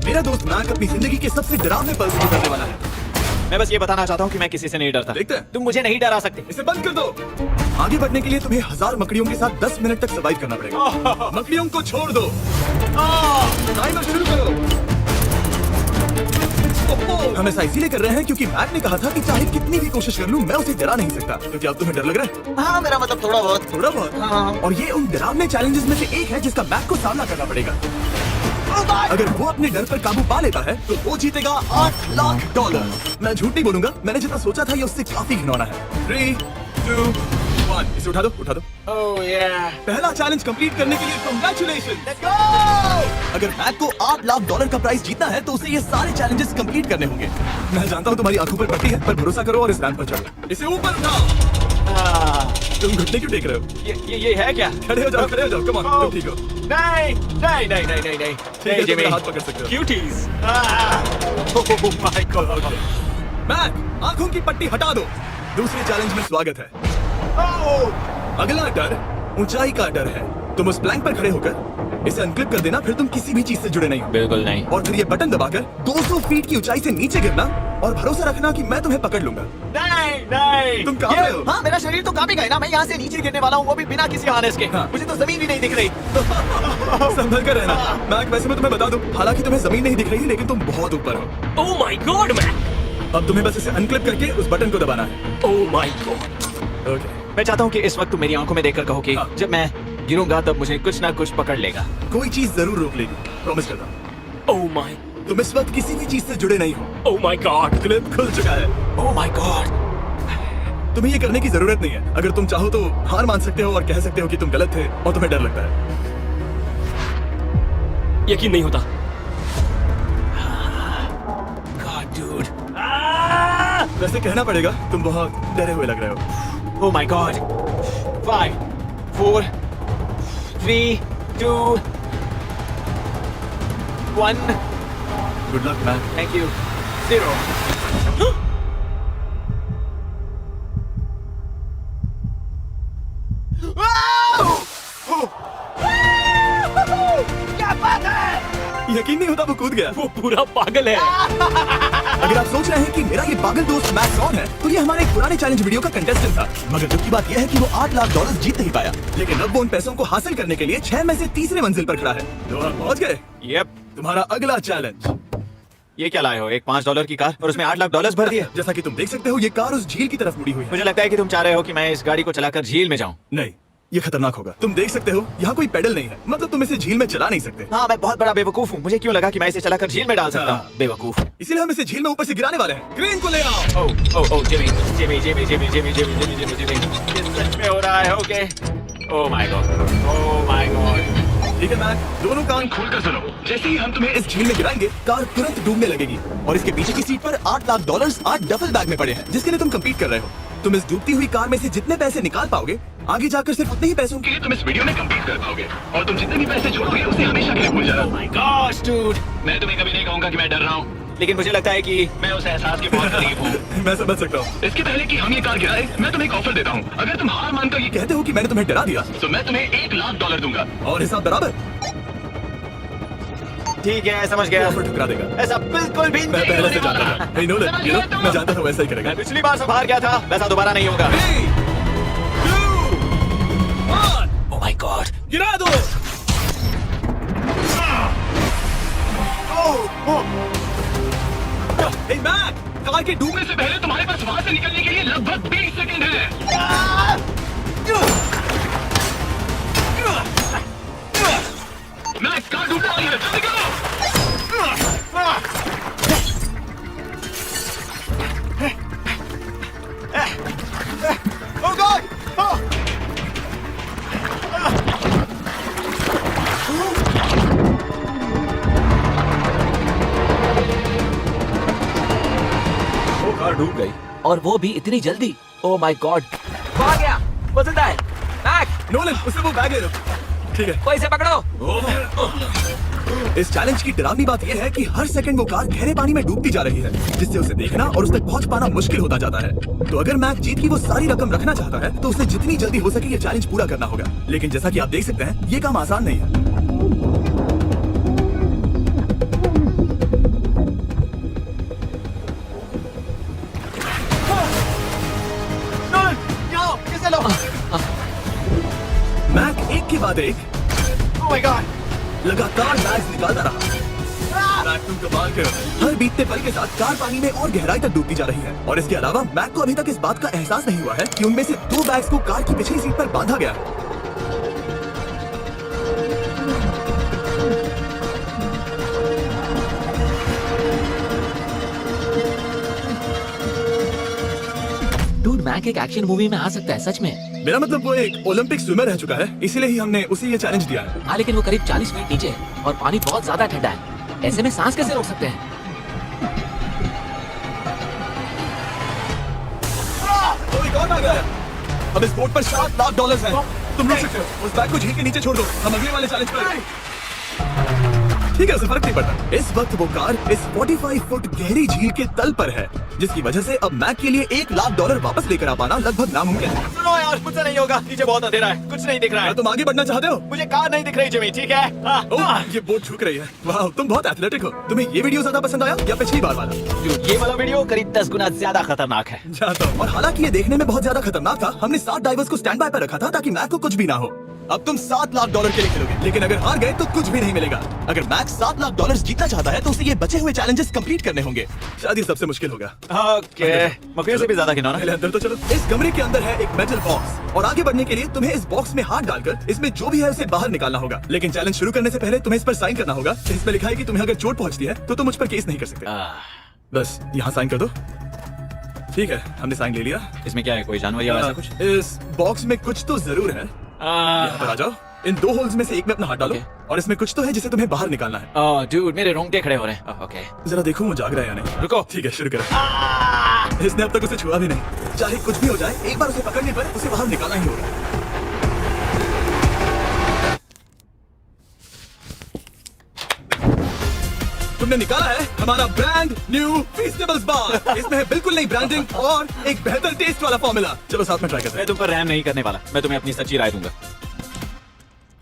मेरा दोस्त मैक अपनी जिंदगी के सबसे डरावने पल से गुजरने वाला है। मैं बस ये बताना चाहता हूँ कि मैं किसी से नहीं डरता। देखते हैं। तुम मुझे नहीं डरा सकते। इसे बंद कर दो। आगे बढ़ने के लिए तुम्हें 1000 मकड़ियों के साथ 10 मिनट तक सर्वाइव करना पड़ेगा। मकड़ियों को छोड़ दो। टाइमर शुरू करो। हम ऐसा इसीलिए कर रहे हैं क्योंकि मैक ने कहा था कि चाहे कितनी भी कोशिश कर लूं मैं उसे डरा नहीं सकता। क्योंकि अब तुम्हें डर लग रहा है? हाँ मेरा मतलब थोड़ा बहुत। थोड़ा बहुत। हाँ। और ये उन डरावने चैलेंजेस में से एक है जिसका मैक को सामना करना पड़ेगा। अगर वो अपने डर पर काबू पा लेता है तो वो जीतेगा $8 लाख। मैं झूठ नहीं बोलूंगा, मैंने जितना सोचा था ये उससे काफी घिनौना है। 3, 2, 1 इसे उठा दो, उठा दो। ओह yeah। पहला चैलेंज कंप्लीट करने के लिए कांग्रेचुलेशन। Let's go! अगर मैक को $8 लाख का प्राइस जीतना है तो उसे ये सारे चैलेंजेस कंप्लीट करने होंगे। मैं जानता हूँ तुम्हारी आंखों पर पट्टी है, पर भरोसा करो और इस रैंप पर चढ़ो। इसे ऊपर उठाओ। तुम घुटने क्यों टेक रहे हो? ये है क्या? खड़े हो जाओ, खड़े हो जाओ। कम ऑन, तुम ठीक हो। नहीं नहीं नहीं नहीं नहीं नहीं ठीक है, तुम जिमी। मेरा हाथ पकड़ सकते हो। Cuties. Oh my god. Mac, आंखों की पट्टी हटा दो। दूसरे चैलेंज में स्वागत है। अगला डर ऊंचाई का डर है। तुम उस प्लैंक पर खड़े होकर इसे अनक्लिप कर देना, फिर तुम किसी भी चीज से जुड़े नहीं हो। बिल्कुल नहीं। और फिर ये बटन दबाकर 200 फीट की ऊंचाई से नीचे गिरना और भरोसा रखना कि मैं तुम्हें पकड़ लूंगा। नहीं नहीं। तुम कहाँ पे हो? हाँ मेरा शरीर तो कांपेगा ही ना। मैं यहाँ से नीचे गिरने वाला हूँ, वो भी बिना किसी हार्नेस के। हाँ। मुझे तो जमीन भी नहीं दिख रही। संभल कर रहना। मैक, वैसे मैं तुम्हें बता दूं, हालांकि तुम्हें जमीन नहीं दिख रही लेकिन तुम बहुत ऊपर हो। Oh my God man. अब तुम्हें बस इसे अनक्लिप करके उस बटन को दबाना है। ओह माय गॉड। ओके। मैं चाहता हूँ कि इस वक्त तुम मेरी आंखों में देखकर कहो कि हाँ। जब मैं गिरूंगा तब मुझे कुछ ना कुछ पकड़ लेगा। कोई चीज जरूर रोक लेगी, प्रॉमिस करता हूं। Oh my. तुम इस वक्त किसी भी चीज से जुड़े नहीं हो। Oh my God. क्लिप खुल चुका है। ओह माय गॉड। तुम्हें ये करने की जरूरत नहीं है। अगर तुम चाहो तो हार मान सकते हो और कह सकते हो कि तुम गलत थे और तुम्हें डर लगता है। यकीन नहीं होता। God dude. वैसे कहना पड़ेगा तुम बहुत डरे हुए लग रहे हो। Oh my god. 5 4 3 2 1 good luck Mac. Thank you. 0। क्या बात है? यकीन नहीं होता वो कूद गया। वो पूरा पागल है। अगर आप सोच रहे हैं कि मेरा ये पागल दोस्त मैक कौन है, तो ये हमारे एक पुराने चैलेंज वीडियो का कंटेस्टेंट था। मगर दुख की बात यह है कि वो $8 लाख जीत नहीं पाया। लेकिन अब वो उन पैसों को हासिल करने के लिए 6 में से तीसरे मंजिल पर खड़ा है। तो आप पहुंच गए। यप। तुम्हारा अगला चैलेंज। ये क्या लाए हो? एक $5 की कार और उसमें $8 लाख भर दिए। जैसा कि तुम देख सकते हो ये कार उस झील की तरफ मुड़ी हुई है। मुझे लगता है कि तुम चाह रहे हो कि मैं इस गाड़ी को चलाकर झील में जाऊं। नहीं, ये खतरनाक होगा। तुम देख सकते हो यहाँ कोई पेडल नहीं है, मतलब तुम इसे झील में चला नहीं सकते। हाँ मैं बहुत बड़ा बेवकूफ हूँ। मुझे क्यों लगा कि मैं इसे चलाकर झील में डाल सकता हाँ। हूँ? बेवकूफ। इसीलिए हम इसे झील में ऊपर से गिराने वाले हैं। क्रेन को ले आओ। Oh oh Jimmy Jimmy Jimmy Jimmy Jimmy Jimmy Jimmy Jimmy Jimmy. ये सच में हो रहा है? Okay. Oh my God. Oh my God. ठीक है मैक, दोनों कान खोलकर सुनो। जैसे ही हम तुम्हें इस झील में गिराएंगे, कार तुरंत डूबने लगेगी और इसके पीछे की सीट पर $8 लाख 8 डफल बैग में पड़े हैं, जिसके लिए तुम कम्पीट कर रहे हो। तुम इस डूबती हुई कार में से जितने पैसे निकाल पाओगे, आगे जाकर सिर्फ उतने ही पैसों के लिए तुम इस वीडियो में कम्पीट कर पाओगे। और तुम जितने भी पैसे जोड़ोगे उसे हमेशा के लिए भूल जाना। My God dude. मैं तुम्हें कभी नहीं कहूंगा कि मैं डर रहा हूँ। लेकिन मुझे लगता है कि मैं उस एहसास के बहुत करीब हूँ। मैं समझ सकता हूँ। इसके पहले कि हम ये कार गिराए, मैं तुम्हें एक ऑफर देता हूँ। अगर तुम हार मानकर ये कहते हो कि मैंने तुम्हें डरा दिया, तो मैं तुम्हें $1 लाख दूंगा। और हिसाब बराबर। ठीक है, समझ गया। ऑफर ठुकरा देगा। ऐसा बिल्कुल भी मैं नहीं पहले से होने जानता वाला। था। Hey, Nolan, you know, मैं जानता था वैसा ही करेगा। मैं पिछली बार सब हार गया था, वैसा दोबारा नहीं होगा। 3, 2, 1 ओह माय गॉड। गिरा दो। Hey, मैक, कार के डूबने डूबने से पहले तुम्हारे पास वहां से निकलने के लिए लगभग 20 सेकंड है। मैं कार डूबने वाली है, जल्दी करो। ओह गॉड। वो कार डूब गई। और वो भी इतनी जल्दी। ओह माय गॉड। वो आ गया। वो जिंदा है। मैक, नोलन, उसे वो बैग ले लो। ठीक है। वो इसे पकड़ो। इस चैलेंज की डरावनी बात यह है कि हर सेकंड वो कार गहरे पानी में डूबती जा रही है, जिससे उसे देखना और उस तक पहुंच पाना मुश्किल होता जाता है। तो अगर मैक जीत की वो सारी रकम रखना चाहता है तो उसे जितनी जल्दी हो सके ये चैलेंज पूरा करना होगा। लेकिन जैसा कि आप देख सकते हैं, ये काम आसान नहीं है। मैक तुम कमाल के हो। हर बीतते पल के साथ कार पानी में और गहराई तक डूबती जा रही है और इसके अलावा मैक को अभी तक इस बात का एहसास नहीं हुआ है कि उनमें से 2 बैग्स को कार की पिछली सीट पर बांधा गया है। डूड, मैक एक एक्शन मूवी में आ सकता है सच में। मेरा मतलब वो एक ओलंपिक स्विमर रह चुका है, इसीलिए ही हमने उसे ये चैलेंज दिया है। हाँ, लेकिन वो करीब 40 फीट नीचे है और पानी बहुत ज्यादा ठंडा है। ऐसे में सांस कैसे रोक सकते हैं? तो एक और आ गया है। अब इस बोट पर $7 लाख हैं। तुम रुक सकते हो। उस बैग को झील के नीचे छोड़ दो। हम अगले वाले चैलेंज पर ठीक है, उससे फर्क नहीं पड़ता। इस वक्त वो कार इस 45 फुट गहरी झील के तल पर है, जिसकी वजह से अब मैक के लिए $1 लाख वापस लेकर आ पाना लगभग नामुमकिन है। सुनो यार, मुझसे नहीं होगा। नीचे बहुत अंधेरा है, कुछ नहीं दिख रहा है। तुम आगे बढ़ना चाहते हो? मुझे कार नहीं दिख रही जिमी, ठीक है? ओह, ये बोट झुक रही है। वाह, तुम बहुत एथलेटिक हो। तुम्हें ये वीडियो ज्यादा पसंद आया या पिछली बार वाला? ये वाला वीडियो करीब 10 गुना ज्यादा खतरनाक है। जानता हूं। और हालांकि ये देखने में बहुत ज्यादा खतरनाक था, हमने 7 डाइवर्स को स्टैंड बाय पर रखा था ताकि मैक को कुछ भी ना हो। अब तुम $7 लाख के लिए खेलोगे, लेकिन अगर हार गए तो कुछ भी नहीं मिलेगा। अगर मैक $7 लाख जीतना चाहता है तो उसे ये बचे हुए चैलेंजेस कंप्लीट करने होंगे। शायद ये सबसे मुश्किल होगा। ओके, मकड़ियों से भी ज्यादा खिलौना। पहले अंदर तो चलो। इस कमरे के अंदर है एक मेटल बॉक्स और आगे बढ़ने के लिए तुम्हें इस बॉक्स में हाथ डालकर इसमें जो भी है उसे बाहर निकालना होगा। लेकिन चैलेंज शुरू करने से पहले तुम्हें इस पर साइन करना होगा। इसमें लिखा है कि तुम्हें अगर चोट पहुंचती है तो तुम मुझ पर केस नहीं कर सकते। बस यहाँ साइन कर दो। ठीक है, हमने साइन ले लिया। इसमें क्या है, कोई जानवर या वैसा कुछ? इस बॉक्स में कुछ तो जरूर है। यहाँ पर आ जाओ। इन 2 होल्स में से एक में अपना हाथ डालो और इसमें कुछ तो है जिसे तुम्हें बाहर निकालना है। ओह डूड, मेरे रोंगटे खड़े हो रहे हैं। ओके, जरा देखो वो जाग रहा है या नहीं। रुको। ठीक है, शुरू करो। इसने अब तक उसे छुआ भी नहीं। चाहे कुछ भी हो जाए, एक बार उसे पकड़ने पर उसे बाहर निकालना ही होगा। तुमने निकाला है हमारा ब्रांड न्यू फीस्टेबल्स बार। इसमें है बिल्कुल नई ब्रांडिंग और एक बेहतर टेस्ट वाला फॉर्मूला। चलो साथ में ट्राई करते हैं। मैं तुम पर रहम नहीं करने वाला। मैं तुम्हें अपनी सच्ची राय दूंगा।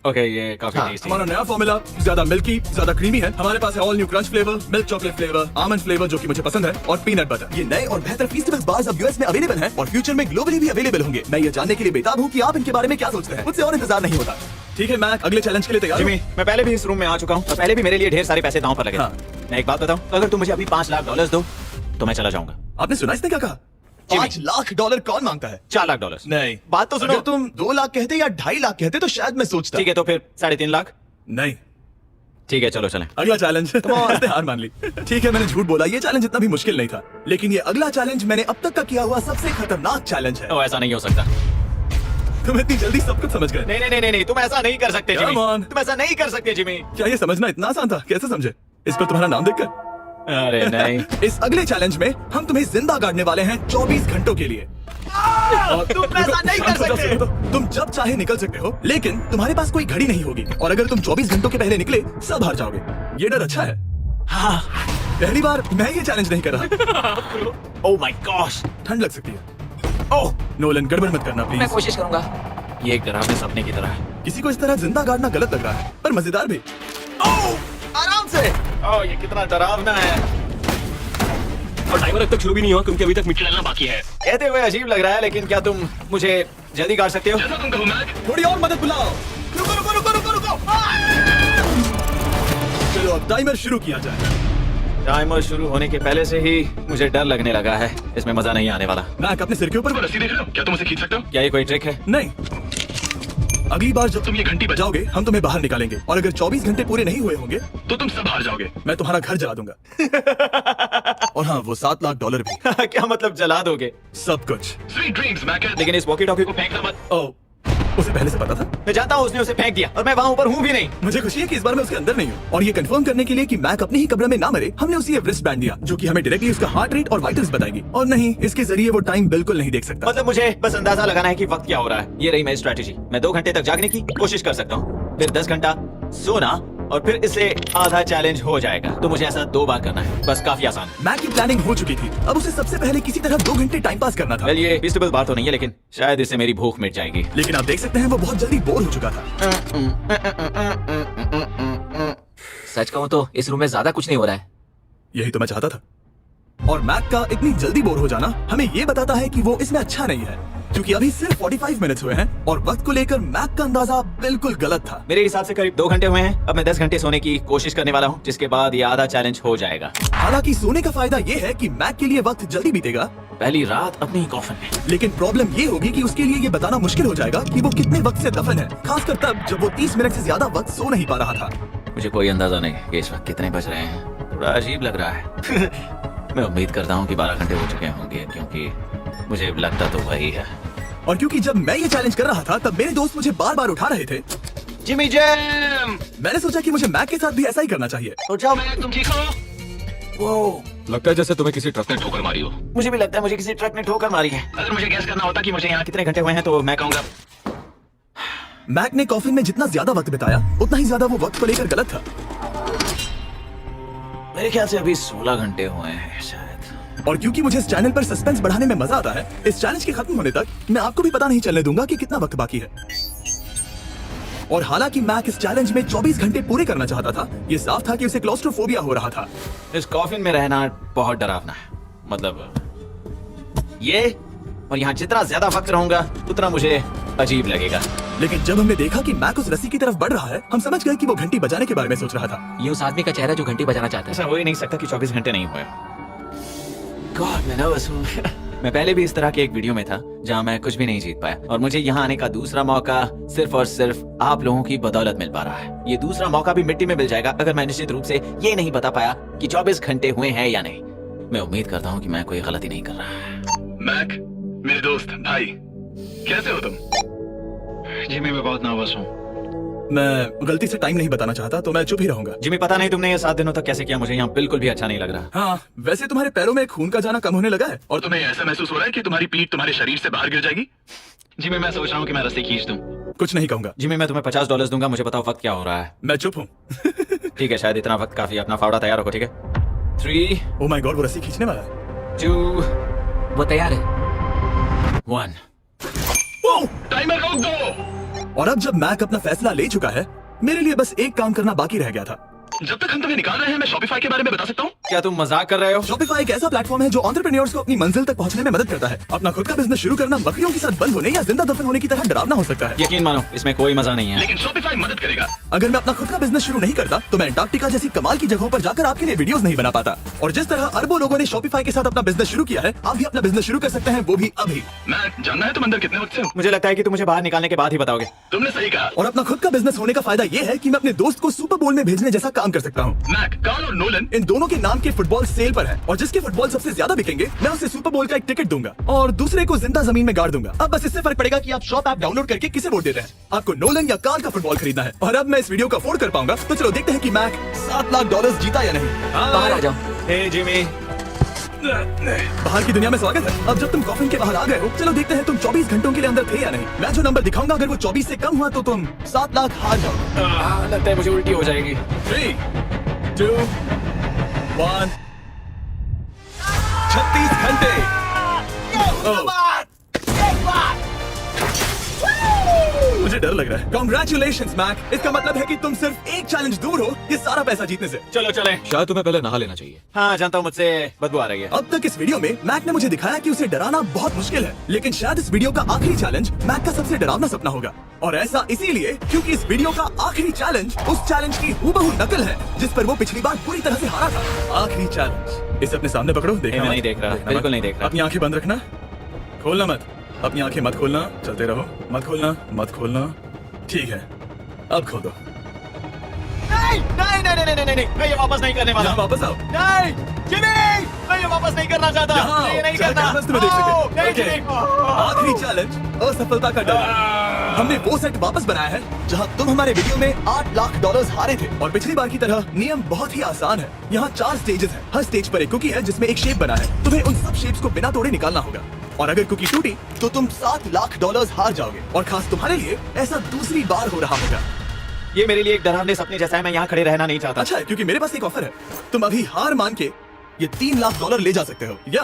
ओके, ये काफी टेस्टी हमारा नया फॉर्मूला ज्यादा मिल्की, ज्यादा क्रीमी है। हमारे पास है all new crunch flavour, milk chocolate flavour, almond flavour जो कि मुझे पसंद है, और पीनट बटर। ये नए और बेहतर फीस्टेबल्स बार्स अब यूएस में अवेलेबल हैं और फ्यूचर में ग्लोबली भी अवेलेबल होंगे। मैं ये जानने के लिए बेताब हूँ कि आप इनके बारे में क्या सोचते हैं। मुझसे और इंतजार नहीं होता। ठीक है मैक, अगले चैलेंज के लिए तैयार हो? जिमी, मैं पहले भी इस रूम में आ चुका हूँ और पहले भी मेरे लिए ढेर सारे पैसे दांव पर लगे। हाँ। मैं एक बात बताऊं, अगर तुम मुझे अभी $5 लाख दो तो मैं चला जाऊंगा। आपने सुना इसने क्या कहा? $5 लाख कौन मांगता है? $4 लाख। नहीं, बात तो सुनो। अगर तुम 2 लाख कहते या 2.5 लाख कहते तो शायद मैं सोचता। ठीक है, तो फिर 3.5 लाख। नहीं, ठीक है, चलो चलें। अगला चैलेंज। इसने हार मान ली। ठीक है, मैंने झूठ बोला। ये चैलेंज इतना भी मुश्किल नहीं था, लेकिन ये अगला चैलेंज मैंने अब तक का किया हुआ सबसे खतरनाक चैलेंज है। तो ऐसा नहीं हो सकता। तुम इतनी जल्दी सब कुछ समझ गए? नहीं नहीं नहीं नहीं, तुम ऐसा नहीं कर सकते जिमी। Come on. तुम ऐसा नहीं कर सकते जिमी। क्या ये समझना इतना आसान था? कैसे समझे? इस पर तुम्हारा नाम देखकर। अरे नहीं। इस अगले चैलेंज में हम तुम्हें जिंदा गाड़ने वाले हैं 24 घंटों के लिए। तुम ऐसा नहीं कर सकते। तुम जब चाहे निकल सकते हो, लेकिन तुम्हारे पास कोई घड़ी नहीं होगी और अगर तुम 24 घंटों के पहले निकले सब हार जाओगे। ये डर अच्छा है। हाँ। पहली बार मैं ये चैलेंज नहीं कर रहा। ओह माय गॉश, ठंड लग सकती है। ओह नोलन, गड़बड़ मत करना मैं प्लीज। कोशिश करूंगा। ये एक डरावने सपने की तरह है। किसी को इस तरह जिंदा गाड़ना गलत लग रहा है, पर मजेदार भी। ओह, आराम से। ओह, ये कितना डरावना है। और टाइमर अब तक शुरू भी नहीं हुआ क्योंकि अभी तक मिट्टी डालना बाकी है। कहते हुए अजीब लग रहा है, लेकिन क्या तुम मुझे जल्दी काट सकते हो? जैसा तुम कहो मैक। थोड़ी और मदद बुलाओ। रुको रुको रुको रुको रुको। चलो अब टाइमर शुरू किया जाए। टाइमर शुरू होने के पहले से ही मुझे डर लगने लगा है। इसमें मजा नहीं आने वाला। मैक, अपने सिर के ऊपर। वो रस्सी देख रहे हो? क्या तुम उसे खींच सकते हो? क्या ये कोई ट्रिक है? नहीं, अगली बार जब तुम ये घंटी बजाओगे हम तुम्हें बाहर निकालेंगे और अगर 24 घंटे पूरे नहीं हुए होंगे तो तुम सब हार जाओगे। मैं तुम्हारा घर जला दूंगा। और हाँ, वो $7 लाख भी। क्या मतलब जला दोगे? सब कुछ। Sweet dreams Mac. लेकिन इस वॉकी टॉकी को फेंकना मत। ओ, उसे पहले से पता था? मैं जानता हूँ उसने उसे फेंक दिया और मैं वहाँ ऊपर हूँ भी नहीं। मुझे खुशी है कि इस बार मैं उसके अंदर नहीं हूँ। और ये कंफर्म करने के लिए कि मैक अपनी ही कब्र में ना मरे, हमने उसे ये रिस्ट बैंड दिया जो कि हमें डायरेक्टली उसका हार्ट रेट और वाइटल्स बताएगी। और नहीं, इसके जरिए वो टाइम बिल्कुल नहीं देख सकता। मतलब मुझे बस अंदाजा लगाना है कि वक्त क्या हो रहा है। ये रही मेरी स्ट्रेटेजी। मैं 2 घंटे तक जागने की कोशिश कर सकता हूँ, फिर 10 घंटा सोना और फिर इससे आधा चैलेंज हो जाएगा। तो मुझे ऐसा 2 बार करना है, बस काफी आसान है। मैक की प्लानिंग हो चुकी थी, अब उसे सबसे पहले किसी तरह 2 घंटे टाइम पास करना था। वेल, ये फीस्टेबल बात तो नहीं है, लेकिन शायद इससे मेरी भूख मिट जाएगी। लेकिन आप देख सकते हैं वो बहुत जल्दी बोर हो चुका था। सच कहूँ तो इस रूम में ज्यादा कुछ नहीं हो रहा है। यही तो मैं चाहता था। और मैक का इतनी जल्दी बोर हो जाना हमें ये बताता है कि वो इसमें अच्छा नहीं है। क्योंकि अभी सिर्फ 45 मिनट्स हुए हैं और वक्त को लेकर मैक का अंदाजा बिल्कुल गलत था। मेरे हिसाब से करीब 2 घंटे हुए हैं। अब मैं 10 घंटे सोने की कोशिश करने वाला हूँ, जिसके बाद ये आधा चैलेंज हो जाएगा। हालांकि सोने का फायदा ये है कि मैक के लिए वक्त जल्दी बीतेगा, पहली रात अपनी ही कॉफिन में। लेकिन प्रॉब्लम ये होगी कि उसके लिए ये बताना मुश्किल हो जाएगा कि वो कितने वक्त से दफन है, खासकर तब जब वो 30 मिनट से ज्यादा वक्त सो नहीं पा रहा था। मुझे कोई अंदाजा नहीं कि इस वक्त कितने बज रहे हैं। थोड़ा अजीब लग रहा है। मैं उम्मीद करता हूँ कि 12 घंटे हो चुके होंगे, क्योंकि मुझे लगता तो वही है। और क्योंकि जब मैं ये चैलेंज कर रहा था तब मेरे दोस्त मुझे बार बार उठा रहे थे, जिमी जैम, मैंने सोचा कि मुझे मैक के साथ भी ऐसा ही करना चाहिए। उठाओ। मैक, तुम ठीक हो? वो लगता है जैसे तुम्हें किसी ट्रक ने ठोकर मारी हो। मुझे भी लगता है मुझे किसी ट्रक ने ठोकर मारी है। अगर मुझे गैस करना होता कि मुझे यहाँ कितने घंटे हुए हैं तो मैं कहूँगा मैक ने कॉफिन में जितना ज्यादा वक्त बिताया उतना ही ज्यादा वो वक्त को लेकर गलत था। मेरे ख्याल से अभी 16 घंटे हुए हैं शायद। और क्योंकि मुझे इस चैनल पर सस्पेंस बढ़ाने में मजा आता है, इस चैलेंज के खत्म होने तक मैं आपको भी पता नहीं चलने दूंगा कि कितना वक्त बाकी है। और हालांकि मैक इस चैलेंज में 24 घंटे पूरे करना चाहता था, ये साफ था कि उसे क्लॉस्ट्रोफोबिया हो रहा था। इस कॉफिन में रहना बहुत डरावना है। मतलब ये, और यहाँ जितना ज्यादा वक्त रहूंगा उतना मुझे अजीब लगेगा। लेकिन जब हमने देखा कि मैक उस रस्सी की तरफ बढ़ रहा है, हम समझ गए कि वो घंटी बजाने के बारे में सोच रहा था। ये उस आदमी का चेहरा जो घंटी बजाना चाहता है। ऐसा हो ही नहीं सकता कि 24 घंटे नहीं हुए। गॉड, मैं नर्वस हूँ। मैं पहले भी इस तरह के एक वीडियो में था जहाँ मैं कुछ भी नहीं जीत पाया, और मुझे यहाँ आने का दूसरा मौका सिर्फ और सिर्फ आप लोगों की बदौलत मिल पा रहा है। ये दूसरा मौका भी मिट्टी में मिल जाएगा अगर मैं निश्चित रूप से ये नहीं बता पाया कि 24 घंटे हुए हैं या नहीं। मैं उम्मीद करता हूँ कि मैं कोई गलती नहीं कर रहा। मैक, मेरे दोस्त भाई, कैसे हो तुम? जिमी मैं बहुत नर्वस हूँ। मैं गलती से टाइम नहीं बताना चाहता तो मैं चुप ही रहूंगा। जिमी, पता नहीं तुमने ये 7 दिनों तक कैसे किया, मुझे यहाँ बिल्कुल भी अच्छा नहीं लग रहा। हाँ, वैसे तुम्हारे पैरों में खून का जाना कम होने लगा है। और तुम्हें ऐसा महसूस हो रहा है कि तुम्हारी पीठ तुम्हारे शरीर से बाहर गिर जाएगी? जिमी, मैं सोच रहा हूँ कि मैं रस्सी खींच दूं। कुछ नहीं कहूंगा। जिमी, मैं तुम्हें $50 दूंगा, मुझे बताओ वक्त क्या हो रहा है। मैं चुप हूँ। ठीक है, शायद इतना वक्त काफी। अपना फावड़ा तैयार रखो, ठीक है? 3, ओ माय गॉड, वो रस्सी खींचने वाला है। 2, वो तैयार है। 1। टाइमर रोक दो। और अब जब मैक अपना फैसला ले चुका है, मेरे लिए बस एक काम करना बाकी रह गया था। जब तक हम तुम्हें निकाल रहे हैं, मैं शॉपिफाई के बारे में बता सकता हूँ। क्या तुम मजाक कर रहे हो? शॉपिफाई एक ऐसा प्लेटफॉर्म है जो एंटरप्रेन्योर्स को अपनी मंजिल तक पहुंचने में मदद करता है। अपना खुद का बिजनेस शुरू करना बकरियों के साथ बंद होने या जिंदा दफन होने की तरह डरावना हो सकता है। यकीन मानो, इसमें कोई मजा नहीं है। लेकिन शॉपिफाई मदद करेगा। अगर मैं अपना खुद का बिजनेस शुरू नहीं करता तो मैं अंटार्कटिका जैसी कमाल की जगहों पर जाकर आपके लिए वीडियोस नहीं बना पाता। और जिस तरह अरबों लोगों ने शॉपिफाई के साथ अपना बिजनेस शुरू किया है, आप भी अपना बिजनेस शुरू कर सकते हैं, वो भी अभी। मैक, जानना है तुम अंदर कितने वक्त से हो? मुझे लगता है कि तुम मुझे बाहर निकालने के बाद ही बताओगे। तुमने सही कहा। और अपना खुद का बिजनेस होने का फायदा ये है कि मैं अपने दोस्त को सुपर बोल में भेजने जैसा काम कर सकता हूँ। मैक, कार्ल और नोलन इन दोनों के नाम के फुटबॉल सेल पर है, और जिसके फुटबॉल सबसे ज्यादा बिकेंगे मैं उसे सुपर बोल का एक टिकट दूंगा और दूसरे को जिंदा जमीन में गाड़ दूंगा। अब बस इससे फर्क पड़ेगा कि आप शॉप ऐप डाउनलोड करके किसे वोट दे रहे हैं। आपको नोलन या कार्ल का फुटबॉल खरीदना है। और अब मैं इस वीडियो को अफोर्ड कर पाऊंगा, तो चलो देखते हैं कि मैक $7 लाख जीता या नहीं। बाहर आ जाओ। हे जिमी, बाहर की दुनिया में स्वागत है। अब जब तुम कॉफिन के बाहर आ गए हो, चलो देखते हैं तुम 24 घंटों के लिए अंदर थे या नहीं। मैं जो नंबर दिखाऊंगा, अगर वो 24 से कम हुआ तो तुम 7 लाख हार जाओगे। लगता है मुझे उल्टी हो जाएगी। 3, 2, 1। 36 घंटे। मुझे डर लग रहा है। Congratulations, Mac. इसका मतलब है कि तुम सिर्फ एक चैलेंज दूर हो ये सारा पैसा जीतने से। चलो चले। शायद तुम्हें पहले नहा लेना चाहिए। हाँ, जानता हूँ, मुझसे बदबू आ रही है। अब तक इस वीडियो में मैक ने मुझे दिखाया कि उसे डराना बहुत मुश्किल है, लेकिन शायद इस वीडियो का आखिरी चैलेंज मैक का सबसे डरावना सपना होगा। और ऐसा इसीलिए क्योंकि इस वीडियो का आखिरी चैलेंज उस चैलेंज की हूबहू नकल है जिस पर वो पिछली बार पूरी तरह से हारा था। आखिरी चैलेंज। इसे अपने सामने पकड़ो। देखना मैं मत। नहीं देख रहा, देखना बिल्कुल मत। नहीं देख रहा। अपनी आंखें बंद रखना, खोलना मत। अपनी आंखें मत खोलना, चलते रहो। मत खोलना, मत खोलना। ठीक है, अब खोल दो। नहीं नहीं नहीं नहीं नहीं नहीं, मैं ये वापस नहीं करने वाला। यहाँ वापस आओ। नहीं जिमी, मैं ये वापस नहीं करना चाहता। यहाँ मैं ये नहीं चल, करना। कैमरास तुम्हें देख सके। नहीं ओके। जिमी। आखिरी चैलेंज असफलता का डर। हमने वो सेट वापस बनाया है जहां तुम हमारे वीडियो में $8 लाख हारे थे। और पिछली बार की तरह नियम बहुत ही आसान है। यहाँ 4 स्टेजेस हैं। हर स्टेज पर एक कुकी है जिसमें एक शेप बना है। तुम्हें उन सब शेप्स को बिना तोड़े निकालना होगा। और अगर कुकी टूटी तो तुम $7 लाख हार जाओगे। और खास तुम्हारे लिए ऐसा दूसरी बार हो रहा होगा। ये मेरे लिए एक डरावने सपने जैसा है। मैं यहाँ खड़े रहना नहीं चाहता। अच्छा है, क्योंकि मेरे पास एक ऑफर है। तुम अभी हार मान के ये $3 लाख ले जा सकते हो, या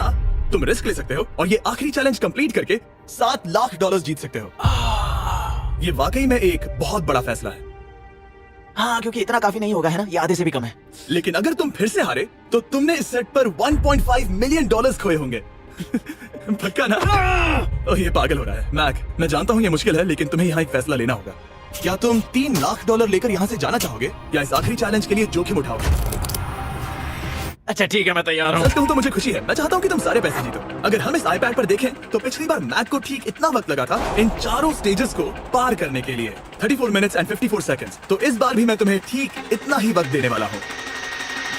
तुम रिस्क ले सकते हो और ये आखिरी चैलेंज कंप्लीट करके $7 लाख जीत सकते हो। ये वाकई में एक बहुत बड़ा फैसला है। हाँ, क्योंकि इतना काफी नहीं होगा, है ना? ये आधे से भी कम है। लेकिन अगर तुम फिर से हारे तो तुमने इस सेट पर $1.5 मिलियन खोए होंगे। पक्का ना? ओह, ये पागल हो रहा है। मैक, मैं जानता हूँ ये मुश्किल है, लेकिन तुम्हें यहाँ एक फैसला लेना होगा। क्या तुम $3 लाख लेकर यहाँ से जाना चाहोगे, या इस आखिरी चैलेंज के लिए जोखिम उठाओगे? अच्छा ठीक है, मैं तैयार हूँ। सच कहूं तो मुझे खुशी है। मैं चाहता हूँ कि तुम सारे पैसे जीतो। अगर हम इस iPad पर देखें तो पिछली बार मैक को ठीक इतना वक्त लगा था इन चारों स्टेजेस को पार करने के लिए, 34 मिनट्स एंड 54 सेकंड्स। तो इस बार भी मैं तुम्हें ठीक इतना ही वक्त देने वाला हूँ।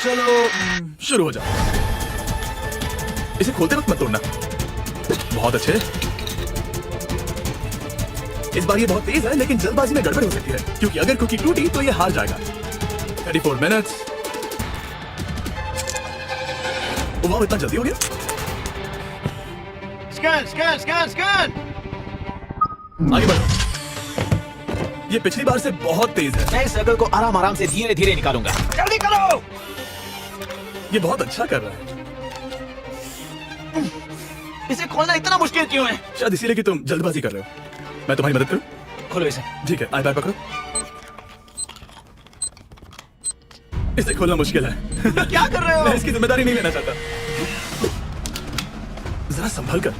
चलो शुरू हो जाओ। इसे खोलते वक्त मत तोड़ना। बहुत अच्छे। इस बार ये बहुत तेज है, लेकिन जल्दबाजी में गड़बड़ हो सकती है, क्योंकि अगर कुकी टूटी तो ये हार जाएगा। 34 मिनट्स। वाह, इतना जल्दी हो गया। Scan scan scan scan. आगे बढ़ो। ये पिछली बार से बहुत तेज है। मैं इस सर्कल को आराम आराम से धीरे धीरे निकालूंगा। जल्दी करो। ये बहुत अच्छा कर रहा है। इसे खोलना इतना मुश्किल क्यों है? शायद इसीलिए कि तुम जल्दबाजी कर रहे हो। मैं तुम्हारी मदद करूं? खोलो इसे। ठीक है, iPad पकड़ो। इसे खोलना मुश्किल है। क्या कर रहे हो? मैं इसकी जिम्मेदारी नहीं लेना चाहता। जरा संभल कर।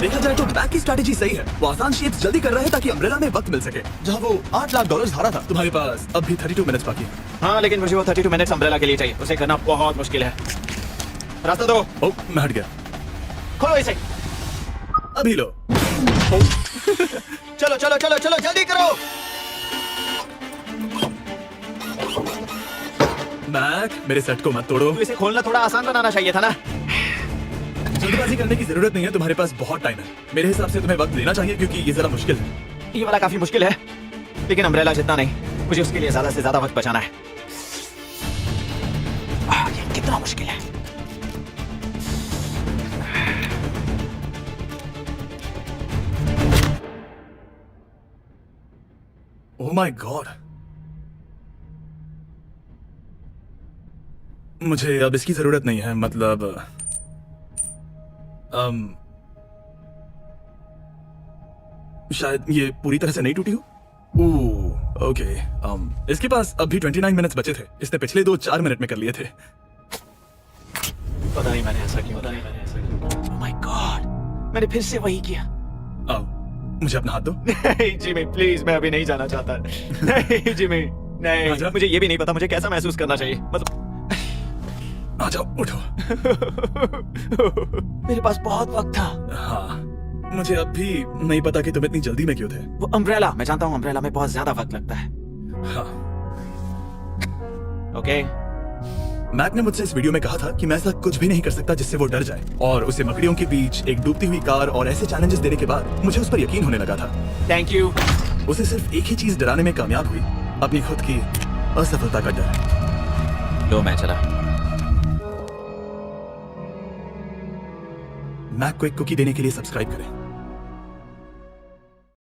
देखा जाए तो मैक की स्ट्रैटेजी सही है। वो आसान शेप्स जल्दी कर रहा है ताकि अम्ब्रेला में वक्त मिल सके। जहां वो $8 लाख हारा था, तुम्हारे पास अब भी 32 मिनट्स बाकी है। हाँ, लेकिन मुझे वो 32 मिनट्स अम्ब्रेला के लिए चाहिए। उसे करना बहुत मुश्किल है। रास्ता दो। ओह, मैं हट गया। खोलो इसे। अभी लो। चलो चलो चलो चलो, जल्दी करो। मैक, मेरे सेट को मत तोड़ो। तो इसे खोलना थोड़ा आसान बनाना चाहिए था ना। जल्दबाजी करने की जरूरत नहीं है, तुम्हारे पास बहुत टाइम है। मेरे हिसाब से तुम्हें वक्त लेना चाहिए, क्योंकि ये जरा मुश्किल है। ये वाला काफी मुश्किल है, लेकिन अम्ब्रेला जितना नहीं। मुझे उसके लिए ज्यादा से ज्यादा वक्त बचाना है। ये कितना मुश्किल है। ओह माय गॉड। मुझे अब इसकी जरूरत नहीं है, मतलब शायद ये पूरी तरह से नहीं टूटी हो। ओह, ओके। इसके पास अभी 29 मिनट्स बचे थे। इसने पिछले 4 मिनट में कर लिए थे। पता नहीं मैंने ऐसा क्यों। ओह माय गॉड, मैंने फिर से वही किया। आओ, मुझे अपना हाथ दो। नहीं जिमी, प्लीज, मैं अभी नहीं जाना चाहता। नहीं जिमी, नहीं। आजा। मुझे ये भी नहीं पता मुझे कैसा महसूस करना चाहिए। मतलब आ जाओ, उठो। मेरे पास बहुत वक्त था। हाँ, मुझे अब भी नहीं पता कि तुम इतनी जल्दी में क्यों थे। वो अम्ब्रेला, मैं जानता हूँ अम्ब्रेला में बहुत ज्यादा वक्त लगता है। हाँ। ओके। मैक ने मुझसे इस वीडियो में कहा था कि मैं ऐसा कुछ भी नहीं कर सकता जिससे वो डर जाए, और उसे मकड़ियों के बीच एक डूबती हुई कार और ऐसे चैलेंजेस देने के बाद मुझे उस पर यकीन होने लगा था। Thank you. उसे सिर्फ एक ही चीज डराने में कामयाब हुई, अपनी खुद की असफलता का डर। लो, मैं चला। मैक को एक कुकी देने के लिए सब्सक्राइब करें।